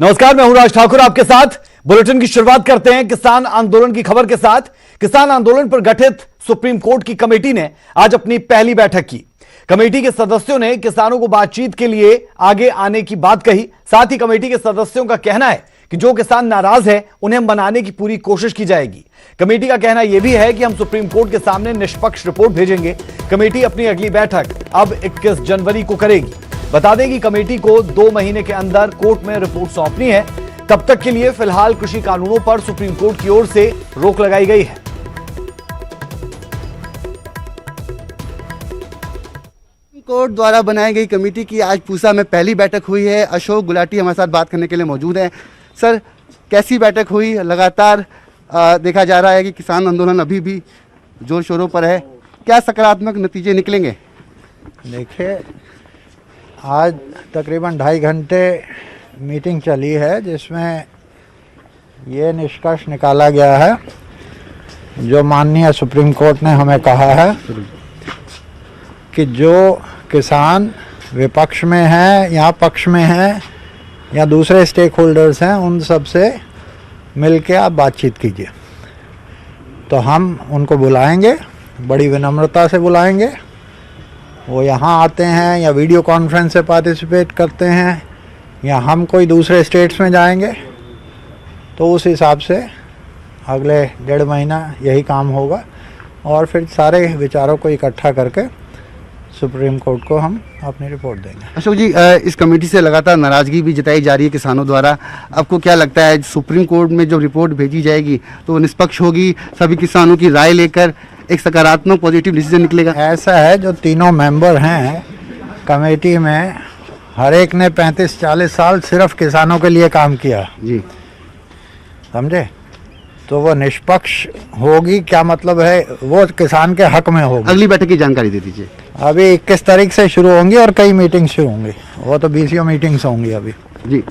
नमस्कार, मैं हूं राज ठाकुर आपके साथ। बुलेटिन की शुरुआत करते हैं किसान आंदोलन की खबर के साथ। किसान आंदोलन पर गठित सुप्रीम कोर्ट की कमेटी ने आज अपनी पहली बैठक की। कमेटी के सदस्यों ने किसानों को बातचीत के लिए आगे आने की बात कही। साथ ही कमेटी के सदस्यों का कहना है कि जो किसान नाराज है उन्हें मनाने की पूरी कोशिश की जाएगी। कमेटी का कहना यह भी है कि हम सुप्रीम कोर्ट के सामने निष्पक्ष रिपोर्ट भेजेंगे। कमेटी अपनी अगली बैठक अब 21 जनवरी को करेगी। बता दें कि कमेटी को 2 महीने के अंदर कोर्ट में रिपोर्ट सौंपनी है। तब तक के लिए फिलहाल कृषि कानूनों पर सुप्रीम कोर्ट की ओर से रोक लगाई गई है। कोर्ट द्वारा बनाई गई कमेटी की आज पूसा में पहली बैठक हुई है। अशोक गुलाटी हमारे साथ बात करने के लिए मौजूद हैं। सर, कैसी बैठक हुई? लगातार देखा जा रहा है कि किसान आंदोलन अभी भी जोर शोरों पर है। क्या सकारात्मक नतीजे निकलेंगे? देखिए, आज तकरीबन 2.5 घंटे मीटिंग चली है, जिसमें ये निष्कर्ष निकाला गया है जो माननीय सुप्रीम कोर्ट ने हमें कहा है कि जो किसान विपक्ष में हैं या पक्ष में हैं या दूसरे स्टेक होल्डर्स हैं, उन सब से मिल के आप बातचीत कीजिए। तो हम उनको बुलाएंगे, बड़ी विनम्रता से बुलाएंगे। वो यहाँ आते हैं या वीडियो कॉन्फ्रेंस से पार्टिसिपेट करते हैं या हम कोई दूसरे स्टेट्स में जाएंगे, तो उस हिसाब से अगले 1.5 महीना यही काम होगा और फिर सारे विचारों को इकट्ठा करके सुप्रीम कोर्ट को हम अपनी रिपोर्ट देंगे। अशोक जी, इस कमेटी से लगातार नाराजगी भी जताई जा रही है किसानों द्वारा। आपको क्या लगता है सुप्रीम कोर्ट में जो रिपोर्ट भेजी जाएगी तो वो निष्पक्ष होगी, सभी किसानों की राय लेकर एक सकारात्मक पॉजिटिव डिसीजन निकलेगा? ऐसा है, जो तीनों मेंबर हैं कमेटी में, हर एक ने 35-40 साल सिर्फ किसानों के लिए काम किया जी, समझे? तो वो निष्पक्ष होगी, क्या मतलब है, वो किसान के हक में होगी। अगली बैठक की जानकारी दे दीजिए। अभी 21 तारीख से शुरू होंगी और कई मीटिंग शुरू होंगी। वो तो 20 मीटिंग्स होंगी अभी जी।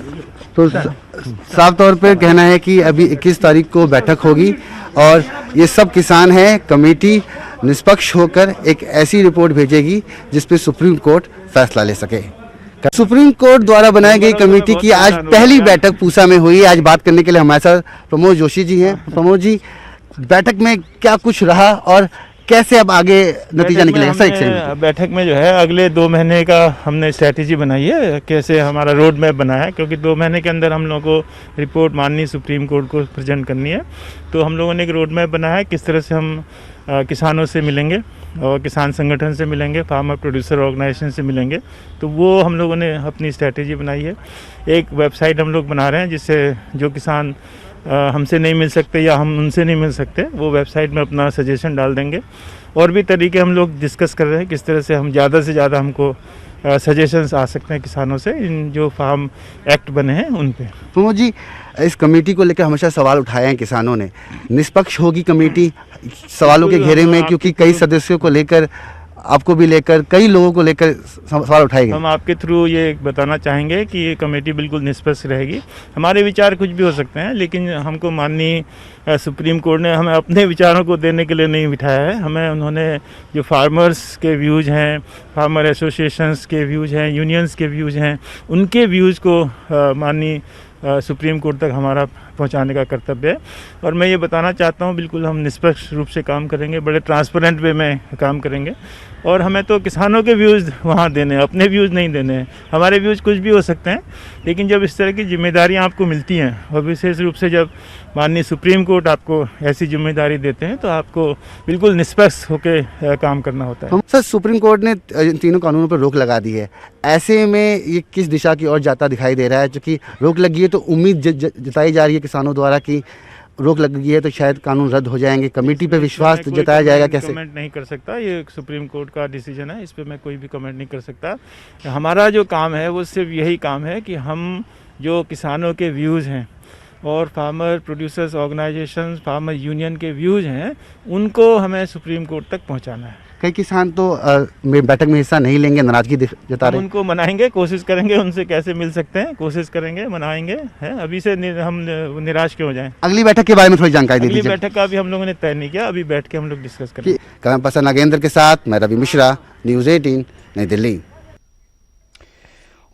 तो साफ तौर पर कहना है कि अभी 21 तारीख को बैठक होगी और ये सब किसान हैं। कमेटी निष्पक्ष होकर एक ऐसी रिपोर्ट भेजेगी जिस पे सुप्रीम कोर्ट फैसला ले सके। सुप्रीम कोर्ट द्वारा बनाई गई कमेटी की आज पहली बैठक पूसा में हुई। आज बात करने के लिए हमारे साथ प्रमोद जोशी जी हैं। प्रमोद जी, बैठक में क्या कुछ रहा और कैसे अब आगे नतीजा निकलेगा? सर, बैठक में जो है अगले 2 महीने का हमने स्ट्रैटेजी बनाई है, कैसे हमारा रोड मैप बनाया है, क्योंकि 2 महीने के अंदर हम लोगों को रिपोर्ट माननीय सुप्रीम कोर्ट को प्रेजेंट करनी है। तो हम लोगों ने एक रोड मैप बनाया है, किस तरह से हम किसानों से मिलेंगे और किसान संगठन से मिलेंगे, फार्मर प्रोड्यूसर ऑर्गेनाइजेशन से मिलेंगे। तो वो हम लोगों ने अपनी स्ट्रैटेजी बनाई है। एक वेबसाइट हम लोग बना रहे हैं जिससे जो किसान हमसे नहीं मिल सकते या हम उनसे नहीं मिल सकते, वो वेबसाइट में अपना सजेशन डाल देंगे। और भी तरीके हम लोग डिस्कस कर रहे हैं, किस तरह से हम ज़्यादा से ज़्यादा हमको सजेशंस आ सकते हैं किसानों से, इन जो फार्म एक्ट बने हैं उन पे। प्रमोद जी, इस कमेटी को लेकर हमेशा सवाल उठाए हैं किसानों ने। निष्पक्ष होगी कमेटी सवालों के घेरे में, क्योंकि कई सदस्यों को लेकर, आपको भी लेकर, कई लोगों को लेकर सवाल उठाए गए। हम आपके थ्रू ये बताना चाहेंगे कि ये कमेटी बिल्कुल निष्पक्ष रहेगी। हमारे विचार कुछ भी हो सकते हैं, लेकिन हमको माननीय सुप्रीम कोर्ट ने हमें अपने विचारों को देने के लिए नहीं बिठाया है। हमें उन्होंने जो फार्मर्स के व्यूज़ हैं, फार्मर एसोसिएशंस के व्यूज़ हैं, यूनियंस के व्यूज़ हैं, उनके व्यूज़ को माननीय सुप्रीम कोर्ट तक हमारा पहुंचाने का कर्तव्य है। और मैं ये बताना चाहता हूं, बिल्कुल हम निष्पक्ष रूप से काम करेंगे, बड़े ट्रांसपेरेंट वे में काम करेंगे। और हमें तो किसानों के व्यूज़ वहाँ देने हैं, अपने व्यूज़ नहीं देने हैं। हमारे व्यूज़ कुछ भी हो सकते हैं, लेकिन जब इस तरह की जिम्मेदारियाँ आपको मिलती हैं और विशेष रूप से जब माननीय सुप्रीम कोर्ट आपको ऐसी जिम्मेदारी देते हैं, तो आपको बिल्कुल निष्पक्ष होकर काम करना होता है। सर, सुप्रीम कोर्ट ने इन तीनों कानूनों पर रोक लगा दी है। ऐसे में ये किस दिशा की ओर जाता दिखाई दे रहा है? क्योंकि रोक लगी है तो उम्मीद जताई जा रही है किसानों द्वारा कि रोक लग गई है तो शायद कानून रद्द हो जाएंगे। कमेटी पे विश्वास जताया जाएगा कैसे? कमेंट नहीं कर सकता, ये सुप्रीम कोर्ट का डिसीजन है, इस पे मैं कोई भी कमेंट नहीं कर सकता। हमारा जो काम है वो सिर्फ यही काम है कि हम जो किसानों के व्यूज़ हैं और farmer producers organisation, farmer union के व्यूज़ हैं, उनको हमें सुप्रीम कोर्ट तक पहुंचाना है। कई किसान तो बैठक में हिस्सा नहीं लेंगे, नाराजगी जता रहे हैं। उनको मनाएंगे, कोशिश करेंगे, उनसे कैसे मिल सकते हैं कोशिश करेंगे, मनाएंगे। हैं, अभी से हम निराश क्यों हो जाएं। अगली बैठक के बारे में थोड़ी जानकारी दे दीजिए। अगली बैठक का अभी हम लोगों ने तय नहीं किया, अभी बैठ के हम लोग डिस्कस करेंगे। कैमरा पर्सन नागेंद्र के साथ मैं रवि मिश्रा, न्यूज़ 18, नई दिल्ली।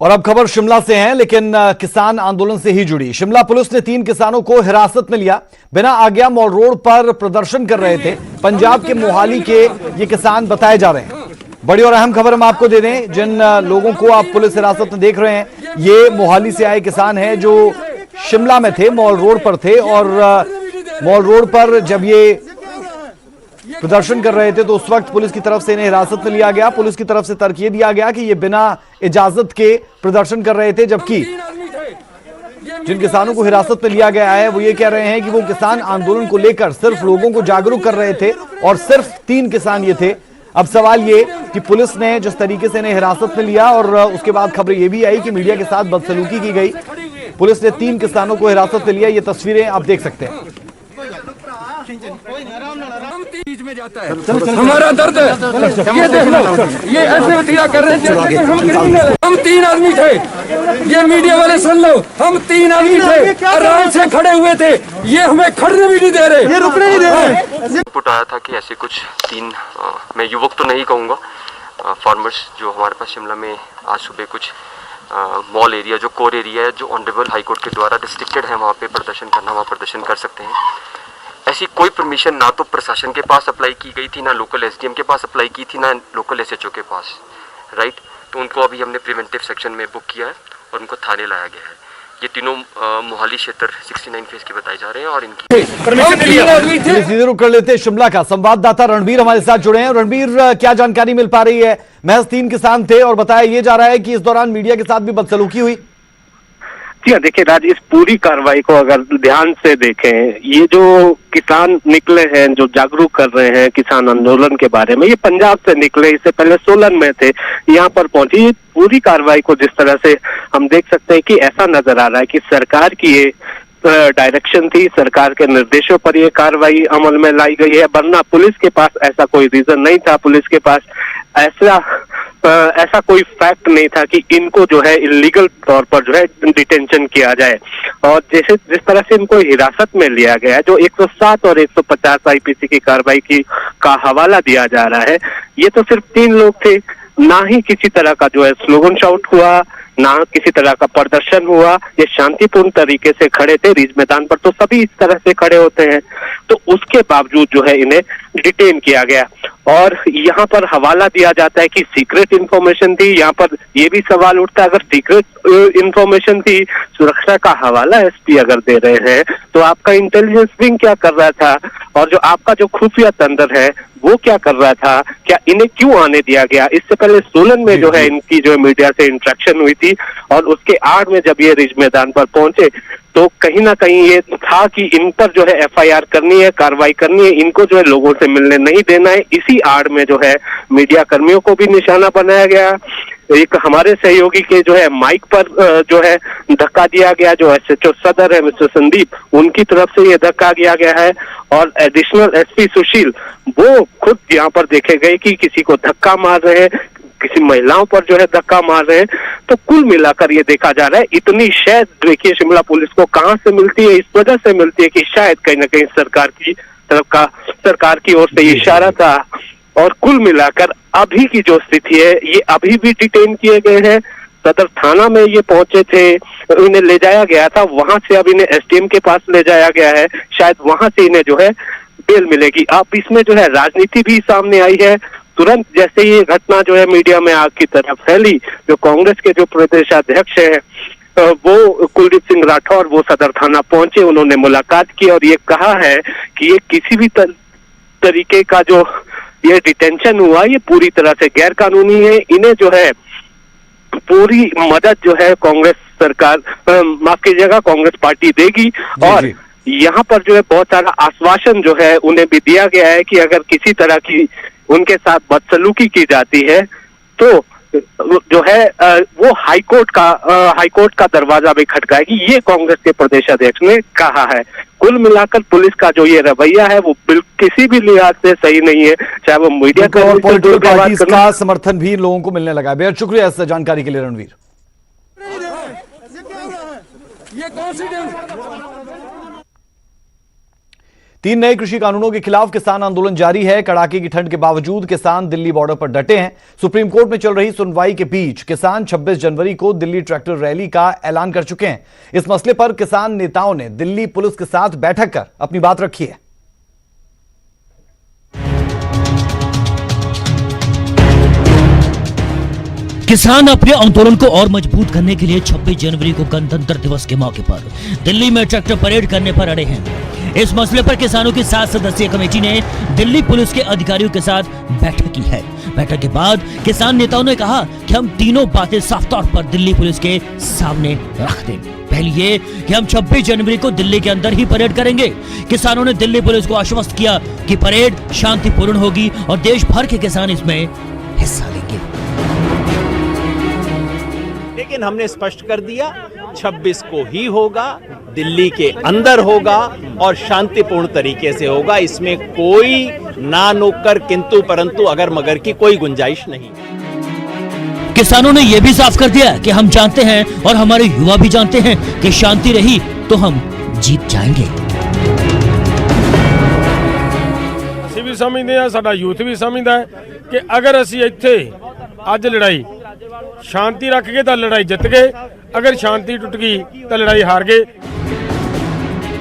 और अब खबर शिमला से है, लेकिन किसान आंदोलन से ही जुड़ी। शिमला पुलिस ने 3 किसानों को हिरासत में लिया। बिना आज्ञा मॉल रोड पर प्रदर्शन कर रहे थे। पंजाब के मोहाली के ये किसान बताए जा रहे हैं। बड़ी और अहम खबर हम आपको दे दें, जिन लोगों को आप पुलिस हिरासत में देख रहे हैं, ये मोहाली से आए किसान हैं जो शिमला में थे, मॉल रोड पर थे। और मॉल रोड पर जब ये प्रदर्शन कर रहे थे तो उस वक्त पुलिस की तरफ से इन्हें हिरासत में लिया गया। पुलिस की तरफ से तर्क ये दिया गया कि ये बिना इजाजत के प्रदर्शन कर रहे थे, जबकि जिन किसानों को हिरासत में लिया गया है वो ये कह रहे हैं कि वो किसान आंदोलन को लेकर सिर्फ लोगों को जागरूक कर रहे थे और सिर्फ 3 किसान ये थे। अब सवाल ये कि पुलिस ने जिस तरीके से इन्हें हिरासत में लिया और उसके बाद खबर ये भी आई कि मीडिया के साथ बदसलूकी की गई। पुलिस ने 3 किसानों को हिरासत में लिया। ये तस्वीरें आप देख सकते हैं। हमारा दर्द है, ये देख लो, ये ऐसे हत्या कर रहे थे। हम 3 आदमी थे, ये मीडिया वाले सुन लो, हम 3 आदमी थे, आराम से खड़े हुए थे, ये हमें खड़ने भी नहीं दे रहे, ये रुकने नहीं दे रहे। इनपुट आया था कि ऐसे कुछ 3 मैं युवक तो नहीं कहूँगा, फार्मर्स जो हमारे पास शिमला में आज सुबह कुछ मॉल एरिया जो कोर एरिया है, जो ऑनरेबल हाई कोर्ट के द्वारा रिस्ट्रिक्टेड है, वहाँ पे प्रदर्शन करना, वहाँ प्रदर्शन कर सकते हैं। ऐसी कोई परमिशन ना तो प्रशासन के पास अप्लाई की गई थी, ना लोकल एसडीएम के पास अप्लाई की थी, ना लोकल एसएचओ के पास, राइट। तो उनको अभी हमने प्रिवेंटिव सेक्शन में बुक किया है और उनको थाने लाया गया है। ये तीनों मोहाली क्षेत्र 69 फेज के बताए जा रहे हैं और इनकी सीधे रुक कर लेते हैं शिमला का। संवाददाता रणबीर हमारे साथ जुड़े हैं। रणबीर, क्या जानकारी मिल पा रही है? महज 3 किसान थे और बताया ये जा रहा है कि इस दौरान मीडिया के साथ भी बदसलूकी हुई। जी हाँ, देखिए राज, इस पूरी कार्रवाई को अगर ध्यान से देखें, ये जो किसान निकले हैं, जो जागरूक कर रहे हैं किसान आंदोलन के बारे में, ये पंजाब से निकले, इससे पहले सोलन में थे, यहाँ पर पहुंची। ये पूरी कार्रवाई को जिस तरह से हम देख सकते हैं कि ऐसा नजर आ रहा है कि सरकार की ये डायरेक्शन थी, सरकार के निर्देशों पर ये कार्रवाई अमल में लाई गई है, वरना पुलिस के पास ऐसा कोई रीजन नहीं था, पुलिस के पास ऐसा कोई फैक्ट नहीं था कि इनको जो है इलीगल तौर पर जो है डिटेंशन किया जाए। और जैसे जिस तरह से इनको हिरासत में लिया गया है, जो 107 और 150 आईपीसी की कार्रवाई का हवाला दिया जा रहा है, ये तो सिर्फ 3 लोग थे, ना ही किसी तरह का जो है स्लोगन शाउट हुआ, ना किसी तरह का प्रदर्शन हुआ। ये शांतिपूर्ण तरीके से खड़े थे रिज मैदान पर, तो सभी इस तरह से खड़े होते हैं, तो उसके बावजूद जो है इन्हें डिटेन किया गया। और यहाँ पर हवाला दिया जाता है कि सीक्रेट इंफॉर्मेशन थी। यहाँ पर ये भी सवाल उठता है, अगर सीक्रेट इंफॉर्मेशन थी, सुरक्षा का हवाला एसपी अगर दे रहे हैं, तो आपका इंटेलिजेंस विंग क्या कर रहा था, और जो आपका जो खुफिया तंत्र है वो क्या कर रहा था, क्या इन्हें क्यों आने दिया गया। इससे पहले सोलन में जो है इनकी जो मीडिया से इंटरेक्शन हुई थी, और उसके आड़ में जब ये रिज मैदान पर पहुंचे तो कहीं ना कहीं ये था कि इन पर जो है एफआईआर करनी है, कार्रवाई करनी है, इनको जो है लोगों से मिलने नहीं देना है। इसी आड़ में जो है मीडिया कर्मियों को भी निशाना बनाया गया। एक हमारे सहयोगी के जो है माइक पर जो है धक्का दिया गया, जो एसएचओ सदर है मिस्टर संदीप, उनकी तरफ से ये धक्का दिया गया है। और एडिशनल एसपी सुशील वो खुद यहाँ पर देखे गए कि किसी को धक्का मार रहे हैं, किसी महिलाओं पर जो है धक्का मार रहे हैं। तो कुल मिलाकर ये देखा जा रहा है, इतनी शायद देखिए शिमला पुलिस को कहाँ से मिलती है, इस वजह से मिलती है कि शायद कहीं ना कहीं सरकार की ओर से ये इशारा था। और कुल मिलाकर अभी की जो स्थिति है, ये अभी भी डिटेन किए गए हैं। सदर थाना में ये पहुंचे थे, इन्हें ले जाया गया था, वहां से अब इन्हें एसडीएम के पास ले जाया गया है, शायद वहां से इन्हें जो है बेल मिलेगी। अब इसमें जो है राजनीति भी सामने आई है। तुरंत जैसे ये घटना जो है मीडिया में आग की तरह फैली, जो कांग्रेस के जो प्रदेशाध्यक्ष है वो कुलदीप सिंह राठौर, वो सदर थाना पहुंचे, उन्होंने मुलाकात की और ये कहा है कि ये किसी भी तरीके का जो ये डिटेंशन हुआ, ये पूरी तरह से गैर कानूनी है। इन्हें जो है पूरी मदद जो है कांग्रेस सरकार, माफ कीजिएगा, कांग्रेस पार्टी देगी। और यहाँ पर जो है बहुत सारा आश्वासन जो है उन्हें भी दिया गया है कि अगर किसी तरह की उनके साथ बदसलूकी की जाती है तो जो है वो हाईकोर्ट का दरवाजा भी खटकाएगी, ये कांग्रेस के प्रदेश अध्यक्ष ने कहा है। कुल मिलाकर पुलिस का जो ये रवैया है वो किसी भी लिहाज से सही नहीं है, चाहे वो मीडिया का समर्थन भी लोगों को मिलने लगा है। बेहद शुक्रिया इस जानकारी के लिए रणवीर। 3 नए कृषि कानूनों के खिलाफ किसान आंदोलन जारी है। कड़ाके की ठंड के बावजूद किसान दिल्ली बॉर्डर पर डटे हैं। सुप्रीम कोर्ट में चल रही सुनवाई के बीच किसान 26 जनवरी को दिल्ली ट्रैक्टर रैली का ऐलान कर चुके हैं। इस मसले पर किसान नेताओं ने दिल्ली पुलिस के साथ बैठक कर अपनी बात रखी है। किसान अपने आंदोलन को और मजबूत करने के लिए 26 जनवरी को गणतंत्र दिवस के मौके पर दिल्ली में ट्रैक्टर परेड करने पर अड़े हैं। इस मसले पर किसानों की 7 सदस्यीय कमेटी ने दिल्ली पुलिस के अधिकारियों के साथ बैठक की है। बैठक के बाद किसान नेताओं ने कहा कि हम तीनों बातें साफ तौर पर दिल्ली पुलिस के सामने रख दें। पहली ये कि हम 26 जनवरी को दिल्ली के अंदर ही परेड करेंगे। किसानों ने दिल्ली पुलिस को आश्वस्त किया कि परेड शांतिपूर्ण होगी और देश भर के किसान इसमें हिस्सा लेंगे। लेकिन हमने स्पष्ट कर दिया 26 को ही होगा, दिल्ली के अंदर होगा और शांतिपूर्ण तरीके से होगा। इसमें कोई ना नुक्कर किंतु परंतु अगर मगर की कोई गुंजाइश नहीं। किसानों ने यह भी साफ कर दिया कि हम जानते हैं और हमारे युवा भी जानते हैं कि शांति रही तो हम जीत जाएंगे। ਅਸੀਂ ਵੀ ਸਮਝਦੇ ਹਾਂ, ਸਾਡਾ ਯੂਥ ਵੀ ਸਮਝਦਾ ਹੈ ਕਿ ਅਗਰ ਅਸੀਂ ਇੱਥੇ ਅੱਜ ਲੜਾਈ शांति रख के तो लड़ाई जित गए, अगर शांति टूट गई तो लड़ाई हार गए।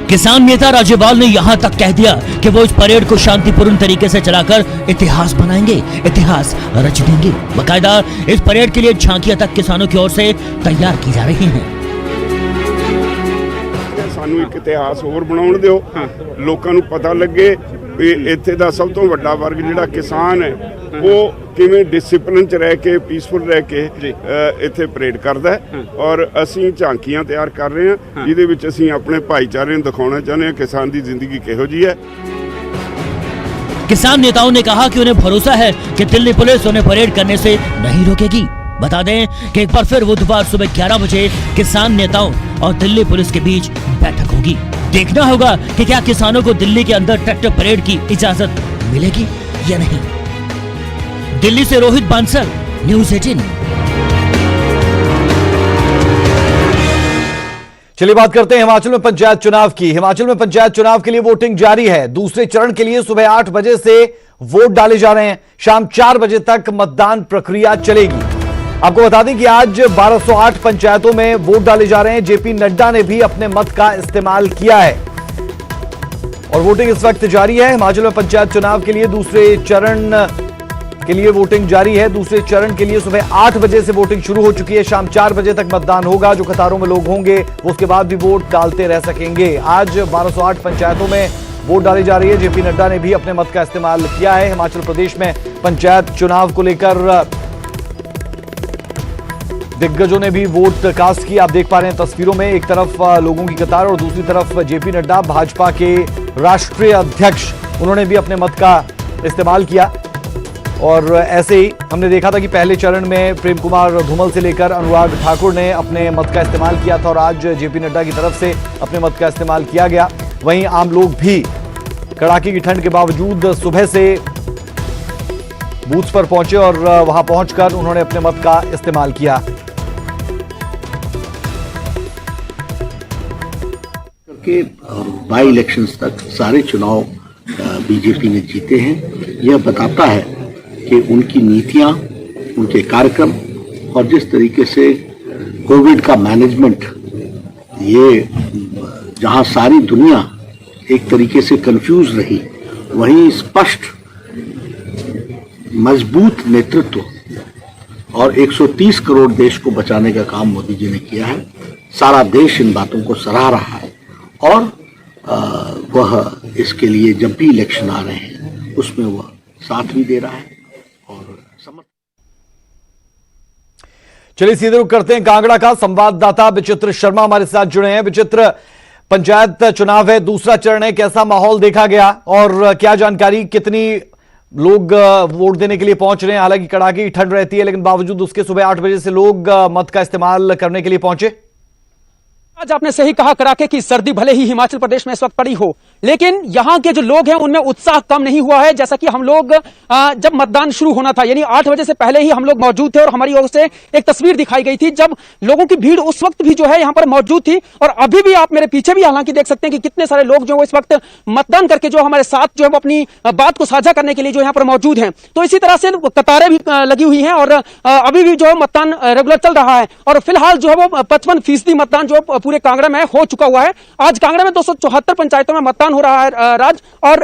किसान नेता राज्यपाल ने यहां तक कह दिया कि वो इस परेड को शांतिपूर्ण तरीके से चलाकर इतिहास बनाएंगे, इतिहास रच देंगे। बाकायदा इस परेड के लिए झांकियां तक किसानों की ओर से तैयार की जा रही हैं। सानू एक इतिहास होर बनाउण दिओ, लोकां नूं पता लगे भी इत्थे दा सब तो वड्डा वर्ग जिहड़ा किसान है वो किवें डिसिपलिन च रह के पीसफुल रह के इत्थे परेड करदा है। और असीं झांकियां तैयार कर रहे हैं जिहदे विच असीं अपने भाईचारे नूं दिखाउणा चाहुंदे हां किसान दी जिंदगी किहो जी है। किसान नेताओं ने कहा कि उन्हें भरोसा है कि दिल्ली पुलिस उन्हें परेड करने से नहीं रोकेगी। बता दें कि एक बार फिर बुधवार सुबह 11 बजे किसान नेताओं और दिल्ली पुलिस के बीच बैठक होगी। देखना होगा कि क्या किसानों को दिल्ली के अंदर ट्रैक्टर परेड की इजाजत मिलेगी या नहीं। दिल्ली से रोहित बांसल, न्यूज़ 18। चलिए बात करते हैं हिमाचल में पंचायत चुनाव की। हिमाचल में पंचायत चुनाव के लिए वोटिंग जारी है। दूसरे चरण के लिए सुबह 8 बजे से वोट डाले जा रहे हैं। शाम 4 बजे तक मतदान प्रक्रिया चलेगी। आपको बता दें कि आज 1208 पंचायतों में वोट डाले जा रहे हैं। जेपी नड्डा ने भी अपने मत का इस्तेमाल किया है और वोटिंग इस वक्त जारी है। हिमाचल में पंचायत चुनाव के लिए दूसरे चरण के लिए वोटिंग जारी है। दूसरे चरण के लिए सुबह 8 बजे से वोटिंग शुरू हो चुकी है। शाम 4 बजे तक मतदान होगा। जो कतारों में लोग होंगे वो उसके बाद भी वोट डालते रह सकेंगे। आज 1208 पंचायतों में वोट डाली जा रही है। जेपी नड्डा ने भी अपने मत का इस्तेमाल किया है। हिमाचल प्रदेश में पंचायत चुनाव को लेकर दिग्गजों ने भी वोट कास्ट किया। आप देख पा रहे हैं तस्वीरों में, एक तरफ लोगों की कतार और दूसरी तरफ जेपी नड्डा भाजपा के राष्ट्रीय अध्यक्ष, उन्होंने भी अपने मत का इस्तेमाल किया। और ऐसे ही हमने देखा था कि पहले चरण में प्रेम कुमार धूमल से लेकर अनुराग ठाकुर ने अपने मत का इस्तेमाल किया था और आज जेपी नड्डा की तरफ से अपने मत का इस्तेमाल किया गया। वहीं आम लोग भी कड़ाके की ठंड के बावजूद सुबह से बूथ पर पहुंचे और वहां पहुंचकर उन्होंने अपने मत का इस्तेमाल किया। के बाई इलेक्शंस तक सारे चुनाव बीजेपी ने जीते हैं। यह बताता है कि उनकी नीतियां, उनके कार्यक्रम और जिस तरीके से कोविड का मैनेजमेंट, ये जहां सारी दुनिया एक तरीके से कंफ्यूज रही, वहीं स्पष्ट मजबूत नेतृत्व और 130 करोड़ देश को बचाने का काम मोदी जी ने किया है। सारा देश इन बातों को सराह रहा है और वह इसके लिए जब भी इलेक्शन आ रहे हैं उसमें वह साथ भी दे रहा है और समर्थन। चलिए सीधे रुख करते हैं कांगड़ा का। संवाददाता विचित्र शर्मा हमारे साथ जुड़े हैं। विचित्र, पंचायत चुनाव है, दूसरा चरण है, कैसा माहौल देखा गया और क्या जानकारी, कितनी लोग वोट देने के लिए पहुंच रहे हैं? हालांकि कड़ाके की ठंड रहती है लेकिन बावजूद उसके सुबह 8 बजे से लोग मत का इस्तेमाल करने के लिए पहुंचे। आज आपने सही कहा कड़ाके की सर्दी भले ही हिमाचल प्रदेश में इस वक्त पड़ी हो, लेकिन यहाँ के जो लोग हैं उनमें उत्साह कम नहीं हुआ है। जैसा कि हम लोग जब मतदान शुरू होना था यानी 8 बजे से पहले ही हम लोग मौजूद थे और हमारी ओर से एक तस्वीर दिखाई गई थी जब लोगों की भीड़ उस वक्त भी जो है यहाँ पर मौजूद थी और अभी भी आप मेरे पीछे भी हालांकि देख सकते हैं कि कितने सारे लोग जो इस वक्त मतदान करके जो हमारे साथ जो है वो अपनी बात को साझा करने के लिए जो यहाँ पर मौजूद हैं। तो इसी तरह से कतारें भी लगी हुई हैं और अभी भी जो है मतदान रेगुलर चल रहा है और फिलहाल जो है वो 55% मतदान जो पूरे कांगड़ा में हो चुका हुआ है। आज कांगड़ा में 274 पंचायतों में मतदान हो रहा है राज, और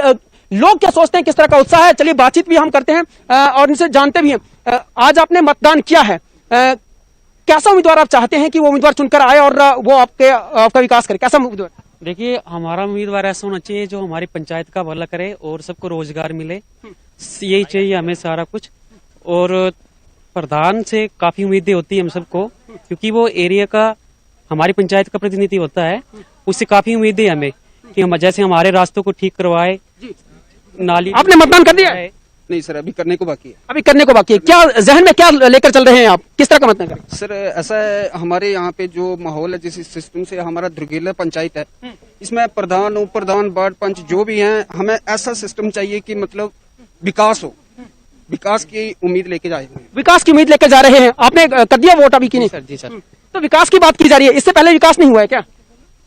लोग क्या सोचते हैं, किस तरह का उत्साह है, चलिए बातचीत भी हम करते हैं और इनसे जानते भी हैं। आज आपने मतदान किया है, कैसा उम्मीदवार आप चाहते हैं कि वो उम्मीदवार चुनकर आए और वो आपका विकास करे? कैसा उम्मीदवार? देखिए, हमारा उम्मीदवार ऐसा होना चाहिए जो हमारी पंचायत का भला करे और सबको रोजगार मिले, यही चाहिए हमें सारा कुछ। और प्रधान से काफी उम्मीदें होती है हम सबको, क्योंकि वो एरिया का हमारी पंचायत का प्रतिनिधि होता है, उससे काफी उम्मीदें हमें कि हम जैसे हमारे रास्तों को ठीक करवाए, नाली। आपने मतदान कर दिया है? नहीं सर, अभी करने को बाकी है। अभी करने को बाकी है। क्या जहन में क्या लेकर चल रहे हैं आप, किस तरह का मतदान करें? सर ऐसा है, हमारे यहाँ पे जो माहौल है, जिस सिस्टम से हमारा दुर्गेला पंचायत है, इसमें प्रधान, उप प्रधान, वार्ड पंच जो भी हैं, हमें ऐसा सिस्टम चाहिए कि मतलब विकास हो, विकास की उम्मीद लेके जाए। विकास की उम्मीद लेकर जा रहे हैं। आपने कर दिया वोट अभी की नहीं? सर जी सर। तो विकास की बात की जा रही है, इससे पहले विकास नहीं हुआ है क्या?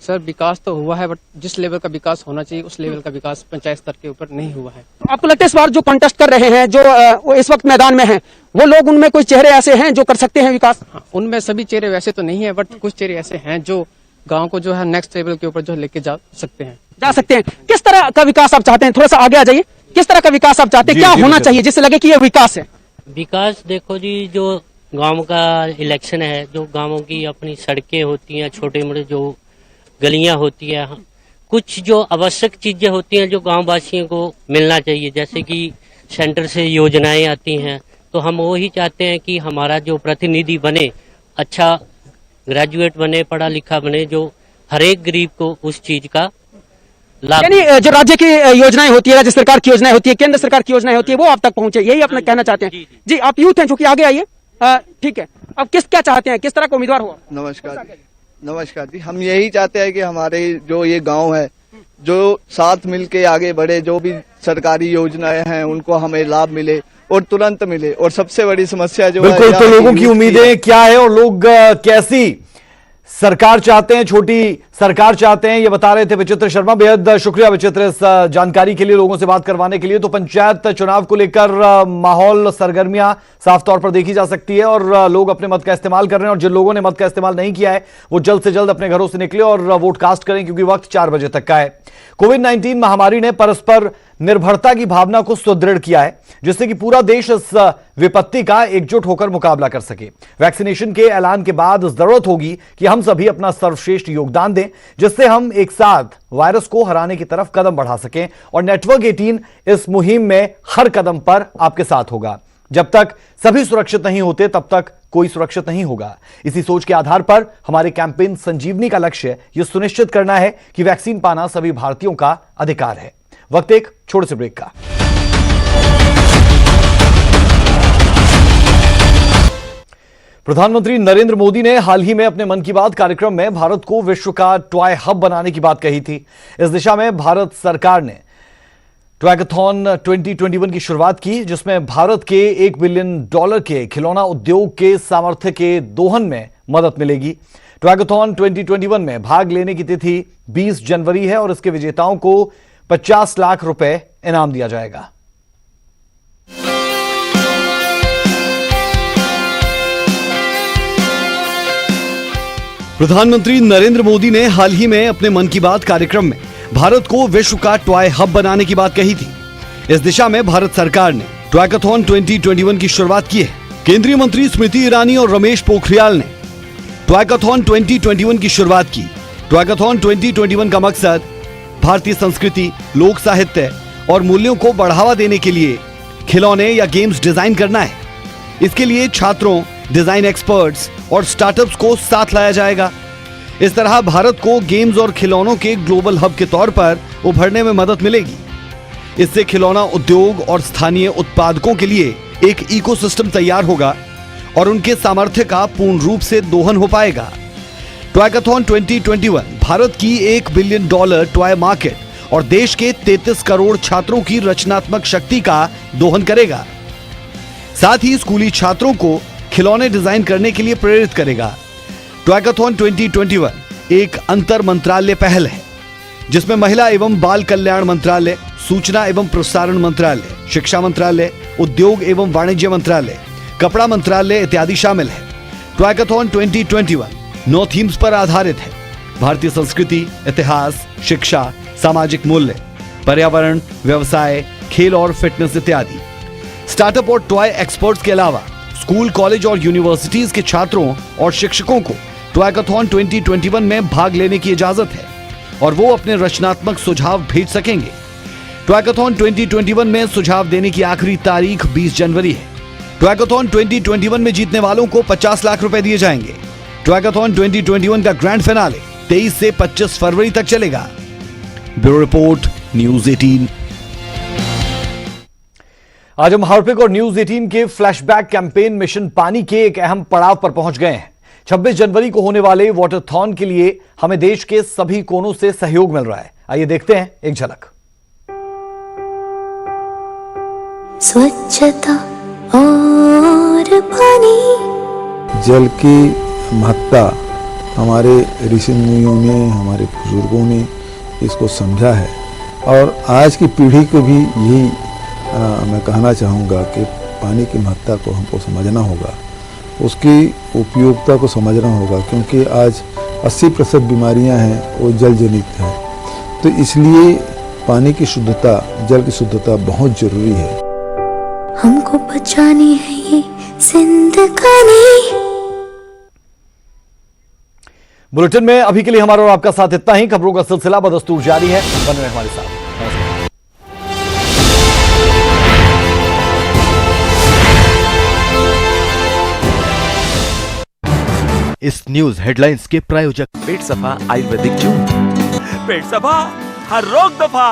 सर विकास तो हुआ है, बट जिस लेवल का विकास होना चाहिए उस लेवल का विकास पंचायत स्तर के ऊपर नहीं हुआ है। तो आपको लगता है इस बार जो कॉन्टेस्ट कर रहे हैं, जो वो इस वक्त मैदान में हैं, वो लोग, उनमें कोई चेहरे ऐसे हैं जो कर सकते हैं विकास? उनमें सभी चेहरे वैसे तो नहीं है, बट कुछ चेहरे ऐसे हैं जो गाँव को जो है नेक्स्ट लेवल के ऊपर जो लेके जा सकते हैं। किस तरह का विकास आप चाहते हैं? थोड़ा सा आगे आ जाइए। किस तरह का विकास आप चाहते हैं, क्या होना चाहिए जिससे लगे कि ये विकास है? विकास देखो जी, जो गांव का इलेक्शन है, जो गांवों की अपनी सड़कें होती हैं, छोटे मोटे जो गलियां होती है, कुछ जो आवश्यक चीजें होती हैं जो गांव वासियों को मिलना चाहिए, जैसे कि सेंटर से योजनाएं आती हैं, तो हम वही चाहते हैं कि हमारा जो प्रतिनिधि बने अच्छा ग्रेजुएट बने, पढ़ा लिखा बने, जो हर एक गरीब को उस चीज का लाभ। यानी जो राज्य की योजनाएं होती है, राज्य सरकार की योजनाएं होती है, केंद्र सरकार की योजनाएं होती है, वो आप तक पहुंचे, यही अपना कहना चाहते हैं? जी, आप यूथ हैं, चूंकि आगे आइए। ठीक है, अब क्या चाहते हैं, किस तरह का उम्मीदवार हुआ? नमस्कार जी, हम यही चाहते हैं कि हमारे जो ये गांव है, जो साथ मिलके आगे बढ़े, जो भी सरकारी योजनाएं हैं उनको हमें लाभ मिले और तुरंत मिले। और सबसे बड़ी समस्या जो बिल्कुल, तो लोगों की उम्मीदें क्या है और लोग कैसी सरकार चाहते हैं, छोटी सरकार चाहते हैं, ये बता रहे थे विचित्र शर्मा। बेहद शुक्रिया विचित्र इस जानकारी के लिए, लोगों से बात करवाने के लिए। तो पंचायत चुनाव को लेकर माहौल, सरगर्मियां साफ तौर पर देखी जा सकती है और लोग अपने मत का इस्तेमाल कर रहे हैं और जिन लोगों ने मत का इस्तेमाल नहीं किया है वो जल्द से जल्द अपने घरों से निकले और वोट कास्ट करें, क्योंकि वक्त 4 बजे तक का है। कोविड-19 महामारी ने परस्पर निर्भरता की भावना को सुदृढ़ किया है, जिससे कि पूरा देश इस विपत्ति का एकजुट होकर मुकाबला कर सके। वैक्सीनेशन के ऐलान के बाद जरूरत होगी कि हम सभी अपना सर्वश्रेष्ठ योगदान दें, जिससे हम एक साथ वायरस को हराने की तरफ कदम बढ़ा सकें। और नेटवर्क 18 इस मुहिम में हर कदम पर आपके साथ होगा। जब तक सभी सुरक्षित नहीं होते तब तक कोई सुरक्षित नहीं होगा। इसी सोच के आधार पर हमारे कैंपेन संजीवनी का लक्ष्य यह सुनिश्चित करना है कि वैक्सीन पाना सभी भारतीयों का अधिकार है। वक्त एक छोटे से ब्रेक का। प्रधानमंत्री नरेंद्र मोदी ने हाल ही में अपने मन की बात कार्यक्रम में भारत को विश्व का टॉय हब बनाने की बात कही थी। इस दिशा में भारत सरकार ने टॉयकथॉन 2021 की शुरुआत की, जिसमें भारत के $1 बिलियन के खिलौना उद्योग के सामर्थ्य के दोहन में मदद मिलेगी। टॉयकथॉन 2021 में भाग लेने की तिथि 20 जनवरी है और इसके विजेताओं को 50 लाख रुपए इनाम दिया जाएगा। प्रधानमंत्री नरेंद्र मोदी ने हाल ही में अपने मन की बात कार्यक्रम में भारत को विश्व का टॉय हब बनाने की बात कही थी। इस दिशा में भारत सरकार ने टॉयकथॉन 2021 की शुरुआत की है। केंद्रीय मंत्री स्मृति ईरानी और रमेश पोखरियाल ने टॉयकथॉन 2021 की शुरुआत की। टॉयकथॉन 2021 का मकसद भारतीय संस्कृति, लोक साहित्य और मूल्यों को बढ़ावा देने के लिए खिलौने या गेम्स डिजाइन करना है। इसके लिए छात्रों, डिजाइन एक्सपर्ट्स और स्टार्टअप्स को साथ लाया जाएगा। इस तरह भारत को गेम्स और खिलौनों के ग्लोबल हब के तौर पर उभरने में मदद मिलेगी। इससे खिलौना उद्योग और स्थानीय उत्पादकों के लिए एक इकोसिस्टम तैयार होगा और उनके सामर्थ्य का पूर्ण रूप से दोहन हो पाएगा। टॉयकथॉन 2021 भारत की $1 बिलियन टॉय मार्केट और देश के 33 करोड़ छात्रों की रचनात्मक शक्ति का दोहन करेगा। साथ ही स्कूली छात्रों को खिलौने डिजाइन करने के लिए प्रेरित करेगा। टॉयकथॉन 2021 एक अंतर मंत्रालय पहल है जिसमें महिला एवं बाल कल्याण मंत्रालय, सूचना एवं प्रसारण मंत्रालय, शिक्षा मंत्रालय, उद्योग एवं वाणिज्य मंत्रालय, कपड़ा मंत्रालय इत्यादि शामिल है। टॉयकथॉन 2021 9 थीम्स पर आधारित है। भारतीय संस्कृति, इतिहास, शिक्षा, सामाजिक मूल्य, पर्यावरण, व्यवसाय, खेल और फिटनेस इत्यादि। स्टार्टअप और टॉय एक्सपर्ट्स के अलावा स्कूल, कॉलेज और यूनिवर्सिटीज के छात्रों और शिक्षकों को टॉयकथॉन 2021 में भाग लेने की इजाजत है और वो अपने रचनात्मक सुझाव भेज सकेंगे। टॉयकथॉन 2021 में सुझाव देने की आखिरी तारीख 20 जनवरी है। टॉयकथॉन 2021 में जीतने वालों को 50 लाख रुपए दिए जाएंगे। टॉयकथॉन 2021 का ग्रैंड फिनाले 23 से 25 फरवरी तक चलेगा। Bureau report, news 18। आज हम हार्पिक और न्यूज 18 के फ्लैशबैक कैंपेन मिशन पानी के एक अहम पड़ाव पर पहुंच गए हैं। 26 जनवरी को होने वाले वाटरथॉन के लिए हमें देश के सभी कोनों से सहयोग मिल रहा है। आइए देखते हैं एक झलक। स्वच्छता और पानी। जल की महत्ता हमारे ऋषि मुनियों ने, हमारे बुजुर्गों ने इसको समझा है और आज की पीढ़ी को भी यही मैं कहना चाहूँगा कि पानी की महत्ता को हमको समझना होगा, उसकी उपयोगिता को समझना होगा, क्योंकि आज 80% बीमारियां हैं वो जल जनित हैं। तो इसलिए पानी की शुद्धता, जल की शुद्धता बहुत जरूरी है। हमको बचानी है ये जिंदगानी। बुलेटिन में अभी के लिए हमारा और आपका साथ इतना ही। खबरों का सिलसिला बदस्तूर जारी है, बने रहिए हमारे साथ। इस न्यूज हेडलाइंस के प्रायोजक पेट सफा आयुर्वेदिक जून। पेट सफा हर रोग दफा।